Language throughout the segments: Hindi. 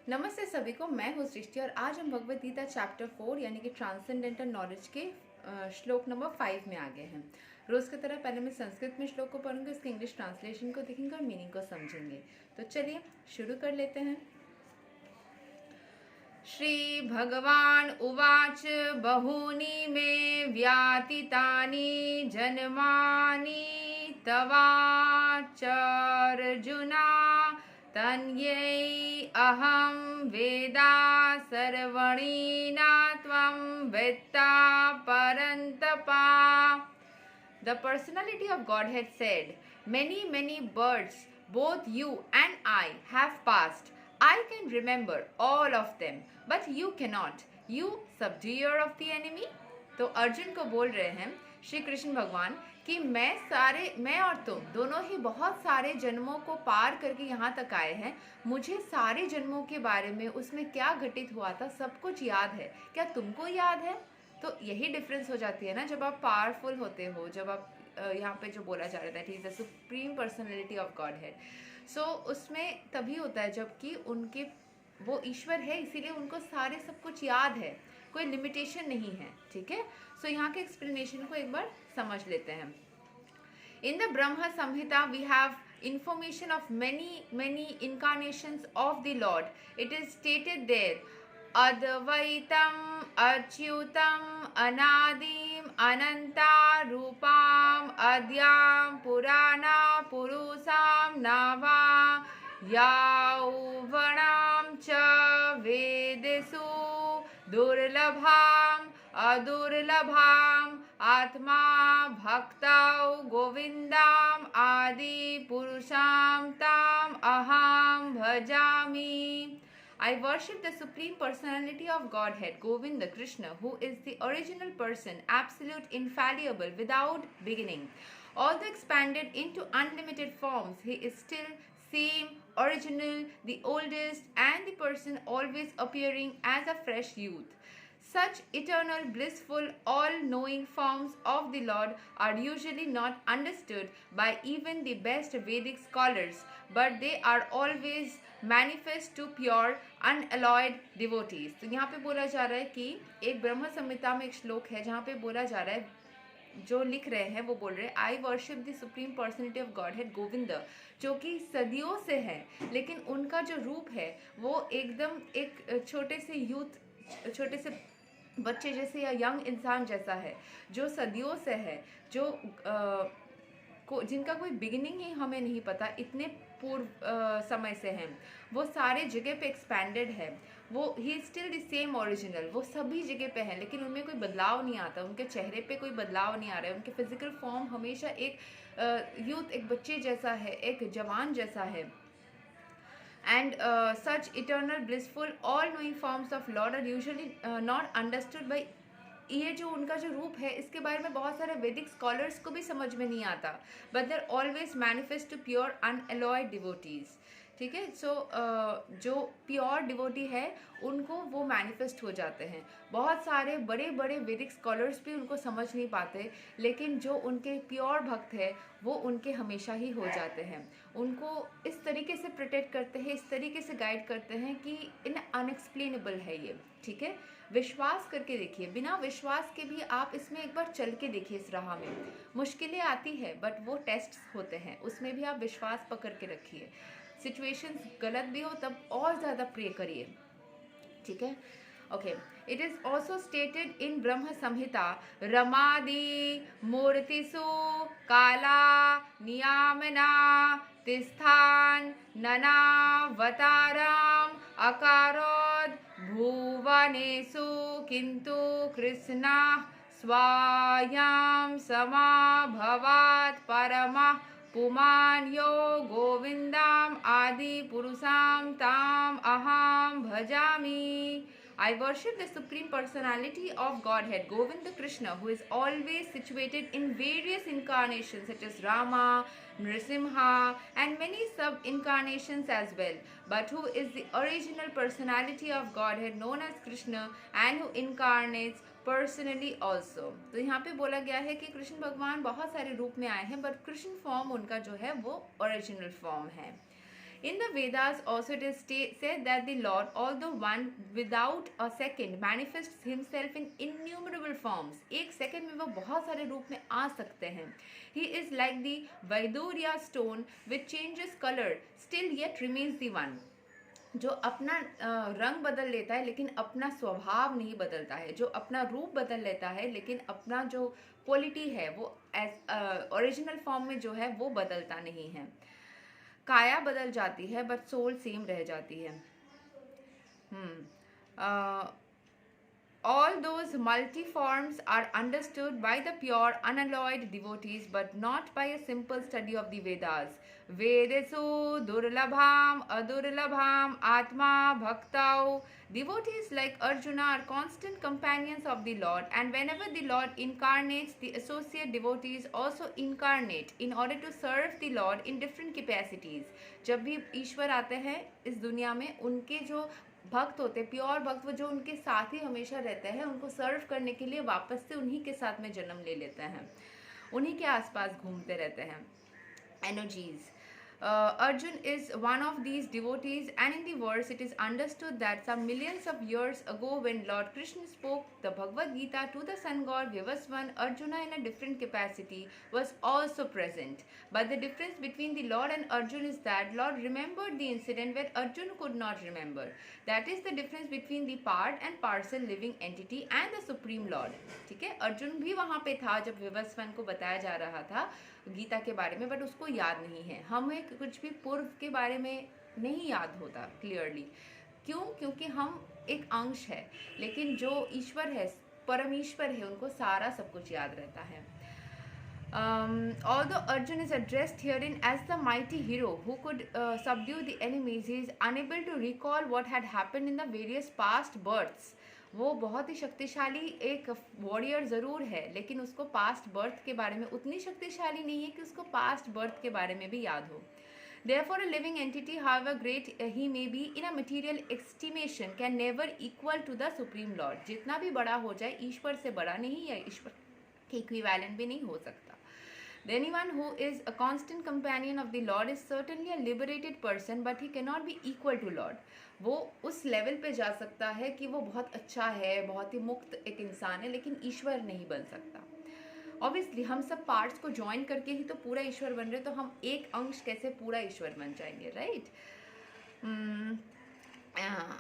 नमस्ते सभी को, मैं हूँ सृष्टि और आज हम भगवद गीता चैप्टर 4 यानी कि ट्रांसेंडेंटल नॉलेज के श्लोक नंबर 5 में आ गए हैं। रोज की तरह पहले मैं संस्कृत में श्लोक को पढ़ूंगी, उसके इंग्लिश ट्रांसलेशन को देखेंगे और मीनिंग को समझेंगे। तो चलिए शुरू कर लेते हैं। श्री भगवान उवाच बहूनि मे व्यातितानि जन्मानि तवाचर्जुना तन्यै अहं वेदा सर्वणीना त्वं वेत्ता परन्तपा। The personality of Godhead said, "Many, many births, both you and I have passed. I can remember all of them, but you cannot. You subduer of the enemy." तो अर्जुन को बोल रहे हैं श्री कृष्ण भगवान कि मैं और तुम दोनों ही बहुत सारे जन्मों को पार करके यहाँ तक आए हैं। मुझे सारे जन्मों के बारे में, उसमें क्या घटित हुआ था, सब कुछ याद है। क्या तुमको याद है? तो यही डिफरेंस हो जाती है ना, जब आप पावरफुल होते हो, जब आप यहाँ पे जो बोला जा रहा था he is the supreme personality of God है। सो उसमें तभी होता है जबकि उनके वो ईश्वर है, इसीलिए उनको सारे सब कुछ याद है, कोई लिमिटेशन नहीं है। ठीक है, सो यहाँ के एक्सप्लेनेशन को एक बार समझ लेते हैं। In the Brahma Samhita, we have information of many incarnations of the Lord. It is stated there, Advaitam Achyutam Anadim Ananta Rupam Adyam Purana Purusam Nava Yauvanam Cha Vedesu Durlabham Adurlabham आत्मा भक्तौ गोविंदाम आदि पुरुषाम ताम अहम भजामि। I worship the Supreme Personality of Godhead, Govinda Krishna, who is the original person, absolute, infallible, without beginning. Although expanded into unlimited forms, he is still same, original, the oldest, and the person always appearing as a fresh youth. Such eternal, blissful, all-knowing forms of the Lord are usually not understood by even the best Vedic scholars, but they are always manifest to pure, unalloyed devotees. तो यहाँ पे बोला जा रहा है कि एक ब्रह्म संहिता में एक श्लोक है जहाँ पे बोला जा रहा है, जो लिख रहे हैं वो बोल रहे हैं, आई worship the supreme personality of God head Govind, जो कि सदियों से है, लेकिन उनका जो रूप है वो एकदम एक छोटे से बच्चे जैसे या यंग इंसान जैसा है, जो सदियों से है, जो जिनका कोई बिगिनिंग ही हमें नहीं पता, इतने पूर्व समय से हैं। वो सारे जगह पे एक्सपैंडेड है, वो he still the same original, वो सभी जगह पे है, लेकिन उनमें कोई बदलाव नहीं आता, उनके चेहरे पे कोई बदलाव नहीं आ रहा है, उनके फिजिकल फॉर्म हमेशा एक यूथ, एक बच्चे जैसा है, एक जवान जैसा है। And such eternal, blissful, all-knowing forms of Lord are usually not understood by, ये जो उनका जो रूप है इसके बारे में बहुत सारे वैदिक स्कॉलर्स को भी समझ में नहीं आता, but they always manifest to pure unalloyed devotees. ठीक है, सो जो प्योर डिवोटी है उनको वो मैनिफेस्ट हो जाते हैं। बहुत सारे बड़े बड़े वैदिक स्कॉलर्स भी उनको समझ नहीं पाते, लेकिन जो उनके प्योर भक्त है वो उनके हमेशा ही हो जाते हैं। उनको इस तरीके से प्रोटेक्ट करते हैं, इस तरीके से गाइड करते हैं कि इन अनएक्सप्लेनेबल है ये। ठीक है, विश्वास करके देखिए, बिना विश्वास के भी आप इसमें एक बार चल के देखिए। इस राह में मुश्किलें आती है, बट वो टेस्ट होते हैं, उसमें भी आप विश्वास पकड़ के रखिए। सिचुएशंस गलत भी हो तब और ज़्यादा प्रे करिए। ठीक है, okay. It is also stated in ब्रह्म संहिता, रमादि मूर्तिसु काला नियामना तिस्थान ननावताराम अकारोद भुवनेषु किंतु कृष्णा स्वायां समाभवात् परमः पुमान् यो गोविंदाम आदि पुरुषाम ताम अहम भजामि। I worship the Supreme Personality of Godhead, Govinda Krishna, who is always situated in various incarnations such as Rama, Nrsimha, and many sub-incarnations as well, but who is the original personality of Godhead known as Krishna and who incarnates personally also. तो यहाँ पे बोला गया है कि कृष्ण भगवान बहुत सारे रूप में आए हैं, बट कृष्ण फॉर्म उनका जो है वो ओरिजिनल फॉर्म है। In the Vedas also it is said that the Lord, although one without a second, manifests himself in innumerable forms. एक सेकंड में वो बहुत सारे रूप में आ सकते हैं. He is like the Vaidurya stone which changes color, still yet remains the one. जो अपना रंग बदल लेता है लेकिन अपना स्वभाव नहीं बदलता है, जो अपना रूप बदल लेता है लेकिन अपना जो क्वालिटी है वो ओरिजिनल फॉर्म में जो है वो बदलता नहीं है. काया बदल जाती है बट सोल सेम रह जाती है. All those multiforms are understood by the pure unalloyed devotees but not by a simple study of the Vedas. Vedesu durlabham adurlabham atma bhaktau. Devotees like Arjuna are constant companions of the Lord, and whenever the Lord incarnates, the associate devotees also incarnate in order to serve the Lord in different capacities. जब भी ईश्वर आते हैं इस दुनिया में, उनके जो भक्त होते हैं, प्योर भक्त, वो जो उनके साथ ही हमेशा रहते हैं, उनको सर्व करने के लिए वापस से उन्हीं के साथ में जन्म ले लेते हैं, उन्हीं के आसपास घूमते रहते हैं. Energies. Arjun is one of these devotees, and in the verse it is understood that some millions of years ago when Lord Krishna spoke the Bhagavad Gita to the sun god Vivasvan, Arjuna in a different capacity was also present. But the difference between the Lord and Arjun is that Lord remembered the incident where Arjun could not remember. That is the difference between the part and parcel living entity and the Supreme Lord. ठीक है, अर्जुन भी वहाँ पे था जब विवस्वन को बताया जा रहा था गीता के बारे में, बट उसको याद नहीं है. हमें कुछ भी पूर्व के बारे में नहीं याद होता क्लियरली. क्यों? क्योंकि हम एक अंश है, लेकिन जो ईश्वर है, परमेश्वर है, उनको सारा सब कुछ याद रहता है. Although Arjun is addressed herein as the mighty hero who could subdue the enemies, he is unable to recall what had happened in the various past births. वो बहुत ही शक्तिशाली एक वॉरियर ज़रूर है, लेकिन उसको पास्ट बर्थ के बारे में उतनी शक्तिशाली नहीं है कि उसको पास्ट बर्थ के बारे में भी याद हो. Therefore, a living entity, however great he may be in a material estimation, can never equal to the Supreme Lord. जितना भी बड़ा हो जाए, ईश्वर से बड़ा नहीं या ईश्वर के इक्विवेलेंट भी नहीं हो सकता. Anyone who is a constant companion of the Lord is certainly a liberated person, but he cannot be equal to Lord. वो उस लेवल पे जा सकता है कि वो बहुत अच्छा है, बहुत ही मुक्त एक इंसान है, लेकिन ईश्वर नहीं बन सकता. ऑब्वियसली हम सब पार्ट्स को ज्वाइन करके ही तो पूरा ईश्वर बन रहे, तो हम एक अंश कैसे पूरा ईश्वर बन जाएंगे, right?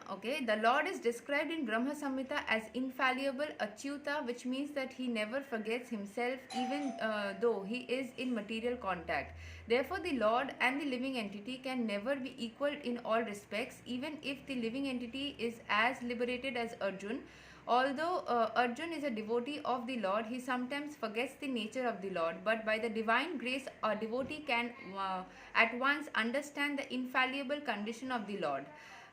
Okay, the Lord is described in Brahma Samhita as infallible, achyuta, which means that he never forgets himself even though he is in material contact. Therefore, the Lord and the living entity can never be equal in all respects, even if the living entity is as liberated as Arjun. Although Arjun is a devotee of the Lord, he sometimes forgets the nature of the Lord, but by the divine grace, a devotee can at once understand the infallible condition of the Lord.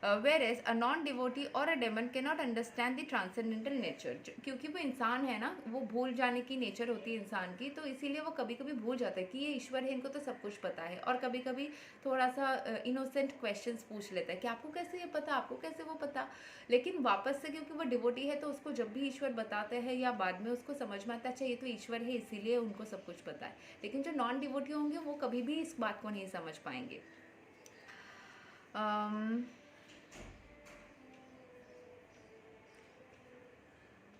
Whereas a non-devotee or a demon cannot understand the transcendental nature. क्योंकि वो इंसान है ना, वो भूल जाने की नेचर होती है इंसान की, तो इसीलिए वो कभी कभी भूल जाता है कि ये ईश्वर है, इनको तो सब कुछ पता है, और कभी कभी थोड़ा सा इनोसेंट क्वेश्चंस पूछ लेता है कि आपको कैसे ये पता, आपको कैसे वो पता. लेकिन वापस से क्योंकि वो डिवोटी है, तो उसको जब भी ईश्वर बताते हैं या बाद में उसको समझ में आता है, अच्छा ये तो ईश्वर है, इसीलिए उनको सब कुछ पता है. लेकिन जो नॉन डिवोटी होंगे वो कभी भी इस बात को नहीं समझ पाएंगे.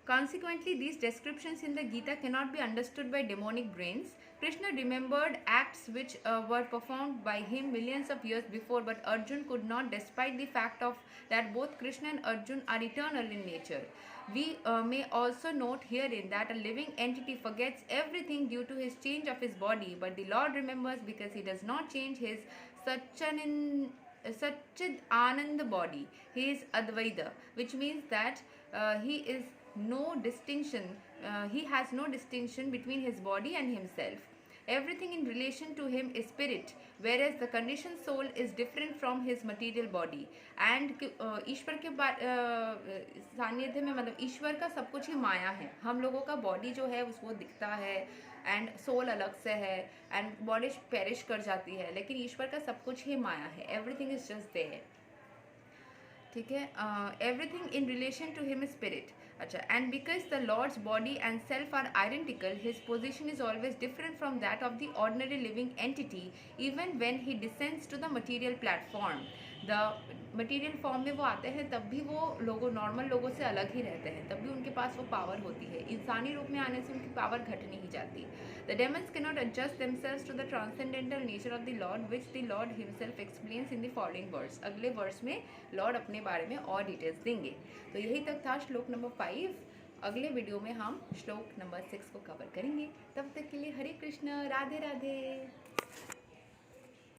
Consequently, these descriptions in the Gita cannot be understood by demonic brains. Krishna remembered acts which were performed by him millions of years before, but Arjun could not, despite the fact of that both Krishna and Arjun are eternal in nature. We may also note herein that a living entity forgets everything due to his change of his body, but the Lord remembers because he does not change his Satchid Ananda body. He is Advaita, which means that he is no distinction, he has no distinction between his body and himself. Everything in relation to him is spirit, whereas the conditioned soul is different from his material body. And ईश्वर के सानिध्य में, मतलब ईश्वर का सब कुछ ही माया है. हम लोगों का बॉडी जो है उसको दिखता है, एंड सोल अलग से है, एंड बॉडी पेरिश कर जाती है, लेकिन ईश्वर का सब कुछ ही माया है. Everything is just there. ठीक है, everything in relation to him spirit. अच्छा, and because the Lord's body and self are identical, his position is always different from that of the ordinary living entity, even when he descends to the material platform. The material form में वो आते हैं तब भी वो नॉर्मल लोगों से अलग ही रहते हैं, तब भी उनके पास वो पावर होती है। इंसानी रूप में आने से उनकी पावर घट नहीं जाती। The demons can not adjust themselves to the transcendental nature of the lord, which the lord himself explains in the following words. अगले वर्ड्स में लॉर्ड अपने बारे में और डिटेल्स देंगे। तो यही तक था श्लोक नंबर 5। अगले वीडियो में हम श्लोक नंबर 6 को कवर करेंगे। तब तक के लिए हरे कृष्ण, राधे राधे।